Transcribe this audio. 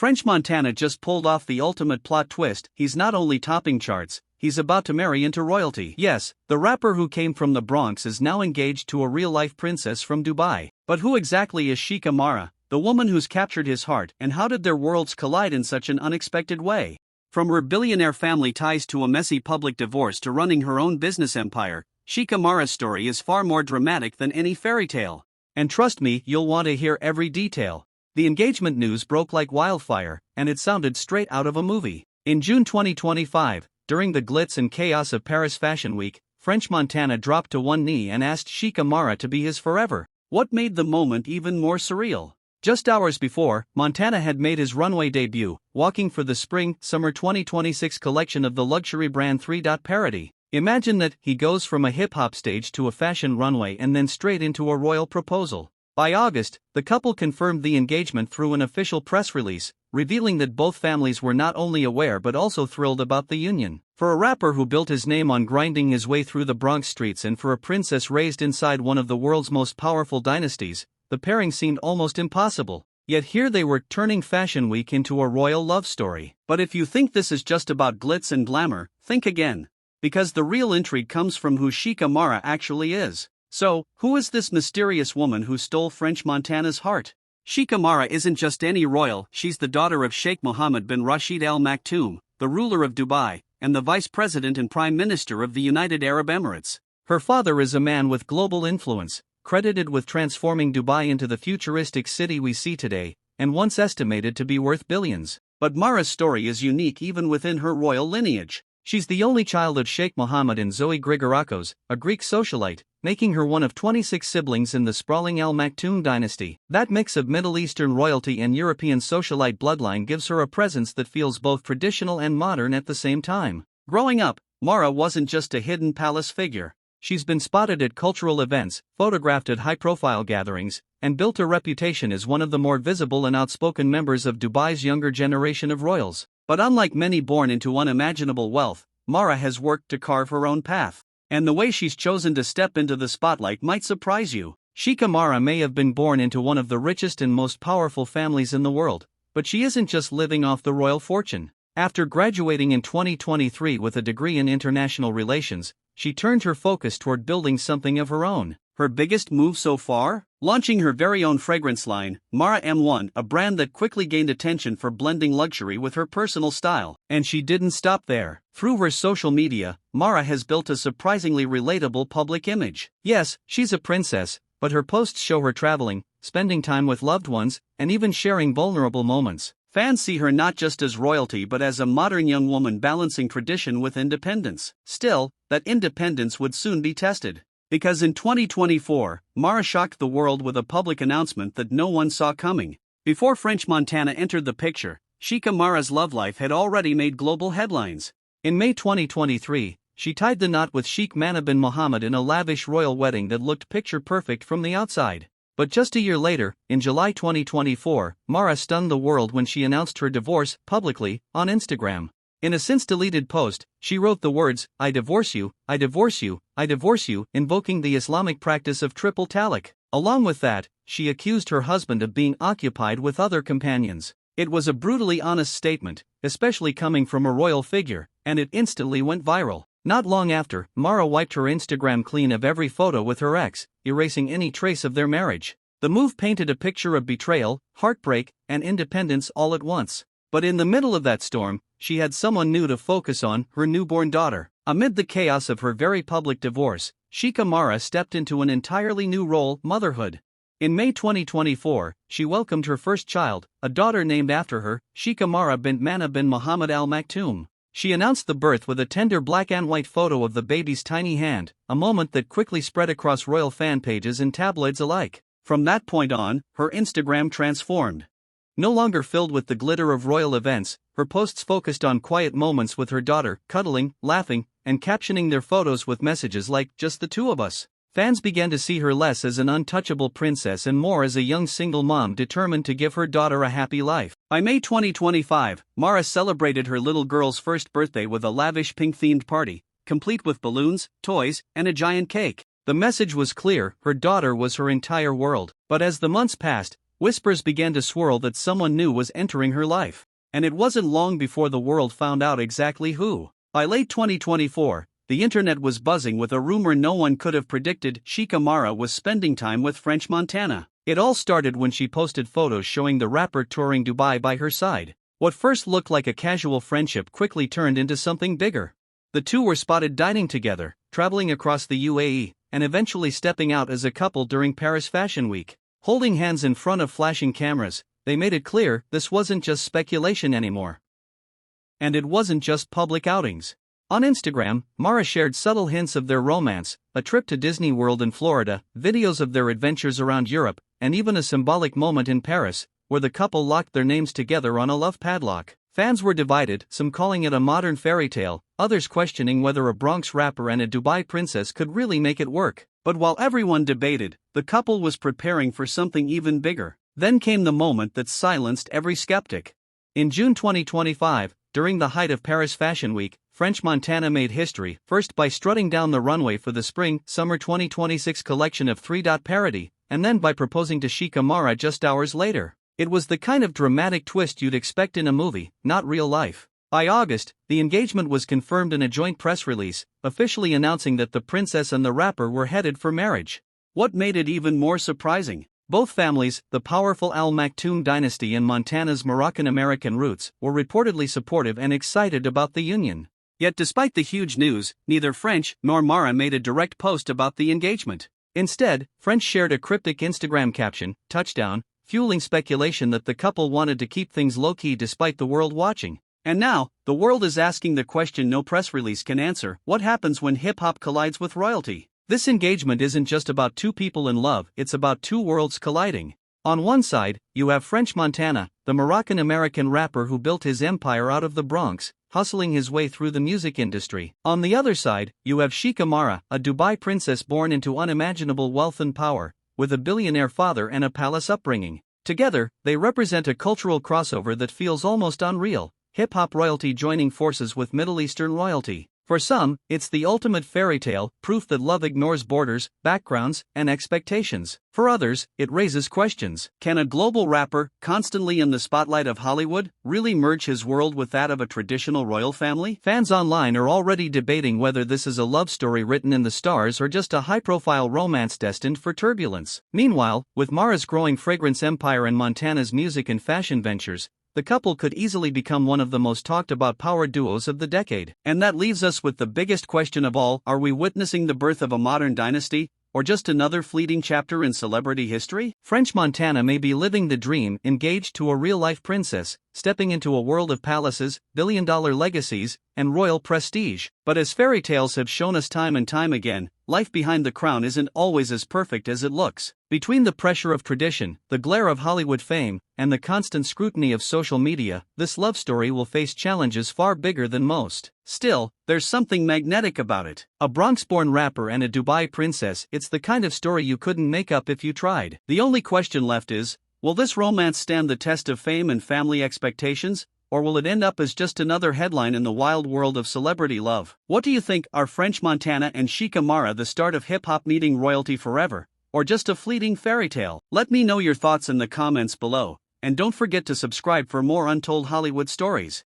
French Montana just pulled off the ultimate plot twist. He's not only topping charts, he's about to marry into royalty. Yes, the rapper who came from the Bronx is now engaged to a real-life princess from Dubai. But who exactly is Sheikha Amara, the woman who's captured his heart, and how did their worlds collide in such an unexpected way? From her billionaire family ties to a messy public divorce to running her own business empire, Sheikha Amara's story is far more dramatic than any fairy tale. And trust me, you'll want to hear every detail. The engagement news broke like wildfire, and it sounded straight out of a movie. In June 2025, during the glitz and chaos of Paris Fashion Week, French Montana dropped to one knee and asked Sheikha Amara to be his forever. What made the moment even more surreal? Just hours before, Montana had made his runway debut, walking for the Spring/Summer 2026 collection of the luxury brand 3. Parody. Imagine that, he goes from a hip-hop stage to a fashion runway and then straight into a royal proposal. By August, the couple confirmed the engagement through an official press release, revealing that both families were not only aware but also thrilled about the union. For a rapper who built his name on grinding his way through the Bronx streets and for a princess raised inside one of the world's most powerful dynasties, the pairing seemed almost impossible. Yet here they were, turning Fashion Week into a royal love story. But if you think this is just about glitz and glamour, think again. Because the real intrigue comes from who Sheikha Amara actually is. So, who is this mysterious woman who stole French Montana's heart? Sheikha Amara isn't just any royal, she's the daughter of Sheikh Mohammed bin Rashid Al Maktoum, the ruler of Dubai, and the vice president and prime minister of the United Arab Emirates. Her father is a man with global influence, credited with transforming Dubai into the futuristic city we see today, and once estimated to be worth billions. But Mara's story is unique even within her royal lineage. She's the only child of Sheikh Mohammed and Zoe Grigorakos, a Greek socialite, making her one of 26 siblings in the sprawling Al Maktoum dynasty. That mix of Middle Eastern royalty and European socialite bloodline gives her a presence that feels both traditional and modern at the same time. Growing up, Mara wasn't just a hidden palace figure. She's been spotted at cultural events, photographed at high-profile gatherings, and built a reputation as one of the more visible and outspoken members of Dubai's younger generation of royals. But unlike many born into unimaginable wealth, Mara has worked to carve her own path. And the way she's chosen to step into the spotlight might surprise you. Sheikha Amara may have been born into one of the richest and most powerful families in the world, but she isn't just living off the royal fortune. After graduating in 2023 with a degree in international relations, she turned her focus toward building something of her own. Her biggest move so far? Launching her very own fragrance line, Mara M1, a brand that quickly gained attention for blending luxury with her personal style. And she didn't stop there. Through her social media, Mara has built a surprisingly relatable public image. Yes, she's a princess, but her posts show her traveling, spending time with loved ones, and even sharing vulnerable moments. Fans see her not just as royalty but as a modern young woman balancing tradition with independence. Still, that independence would soon be tested. Because in 2024, Mara shocked the world with a public announcement that no one saw coming. Before French Montana entered the picture, Sheikha Amara's love life had already made global headlines. In May 2023, she tied the knot with Sheikh Manab bin Mohammed in a lavish royal wedding that looked picture-perfect from the outside. But just a year later, in July 2024, Mara stunned the world when she announced her divorce publicly on Instagram. In a since-deleted post, she wrote the words, "I divorce you, I divorce you, I divorce you," invoking the Islamic practice of triple talaq. Along with that, she accused her husband of being occupied with other companions. It was a brutally honest statement, especially coming from a royal figure, and it instantly went viral. Not long after, Mara wiped her Instagram clean of every photo with her ex, erasing any trace of their marriage. The move painted a picture of betrayal, heartbreak, and independence all at once. But in the middle of that storm, she had someone new to focus on, her newborn daughter. Amid the chaos of her very public divorce, Sheikha Amara stepped into an entirely new role, motherhood. In May 2024, she welcomed her first child, a daughter named after her, Sheikha Amara bint Manab bin Mohammed Al Maktoum. She announced the birth with a tender black and white photo of the baby's tiny hand, a moment that quickly spread across royal fan pages and tabloids alike. From that point on, her Instagram transformed. No longer filled with the glitter of royal events, her posts focused on quiet moments with her daughter, cuddling, laughing, and captioning their photos with messages like, "Just the two of us." Fans began to see her less as an untouchable princess and more as a young single mom determined to give her daughter a happy life. By May 2025, Mara celebrated her little girl's first birthday with a lavish pink-themed party, complete with balloons, toys, and a giant cake. The message was clear, her daughter was her entire world. But as the months passed, whispers began to swirl that someone new was entering her life. And it wasn't long before the world found out exactly who. By late 2024, the internet was buzzing with a rumor no one could have predicted: Sheikah Mara was spending time with French Montana. It all started when she posted photos showing the rapper touring Dubai by her side. What first looked like a casual friendship quickly turned into something bigger. The two were spotted dining together, traveling across the UAE, and eventually stepping out as a couple during Paris Fashion Week. Holding hands in front of flashing cameras, they made it clear this wasn't just speculation anymore. And it wasn't just public outings. On Instagram, Mara shared subtle hints of their romance: a trip to Disney World in Florida, videos of their adventures around Europe, and even a symbolic moment in Paris, where the couple locked their names together on a love padlock. Fans were divided, some calling it a modern fairy tale, others questioning whether a Bronx rapper and a Dubai princess could really make it work. But while everyone debated, the couple was preparing for something even bigger. Then came the moment that silenced every skeptic. In June 2025, during the height of Paris Fashion Week, French Montana made history, first by strutting down the runway for the Spring/Summer 2026 collection of 3. Parody, and then by proposing to Sheikah Mara just hours later. It was the kind of dramatic twist you'd expect in a movie, not real life. By August, the engagement was confirmed in a joint press release, officially announcing that the princess and the rapper were headed for marriage. What made it even more surprising? Both families, the powerful Al Maktoum dynasty and Montana's Moroccan-American roots, were reportedly supportive and excited about the union. Yet despite the huge news, neither French nor Mara made a direct post about the engagement. Instead, French shared a cryptic Instagram caption, "Touchdown," fueling speculation that the couple wanted to keep things low-key despite the world watching. And now, the world is asking the question no press release can answer: what happens when hip-hop collides with royalty? This engagement isn't just about two people in love, it's about two worlds colliding. On one side, you have French Montana, the Moroccan-American rapper who built his empire out of the Bronx, hustling his way through the music industry. On the other side, you have Sheikah Mara, a Dubai princess born into unimaginable wealth and power, with a billionaire father and a palace upbringing. Together, they represent a cultural crossover that feels almost unreal: hip-hop royalty joining forces with Middle Eastern royalty. For some, it's the ultimate fairy tale, proof that love ignores borders, backgrounds, and expectations. For others, it raises questions. Can a global rapper, constantly in the spotlight of Hollywood, really merge his world with that of a traditional royal family? Fans online are already debating whether this is a love story written in the stars or just a high-profile romance destined for turbulence. Meanwhile, with Mara's growing fragrance empire and Montana's music and fashion ventures, the couple could easily become one of the most talked about power duos of the decade. And that leaves us with the biggest question of all: are we witnessing the birth of a modern dynasty, or just another fleeting chapter in celebrity history? French Montana may be living the dream, engaged to a real-life princess, stepping into a world of palaces, billion-dollar legacies, and royal prestige. But as fairy tales have shown us time and time again, life behind the crown isn't always as perfect as it looks. Between the pressure of tradition, the glare of Hollywood fame, and the constant scrutiny of social media, this love story will face challenges far bigger than most. Still, there's something magnetic about it. A Bronx-born rapper and a Dubai princess, it's the kind of story you couldn't make up if you tried. The only question left is, will this romance stand the test of fame and family expectations, or will it end up as just another headline in the wild world of celebrity love? What do you think? Are French Montana and Sheikah Mara the start of hip-hop meeting royalty forever, or just a fleeting fairy tale? Let me know your thoughts in the comments below, and don't forget to subscribe for more untold Hollywood stories.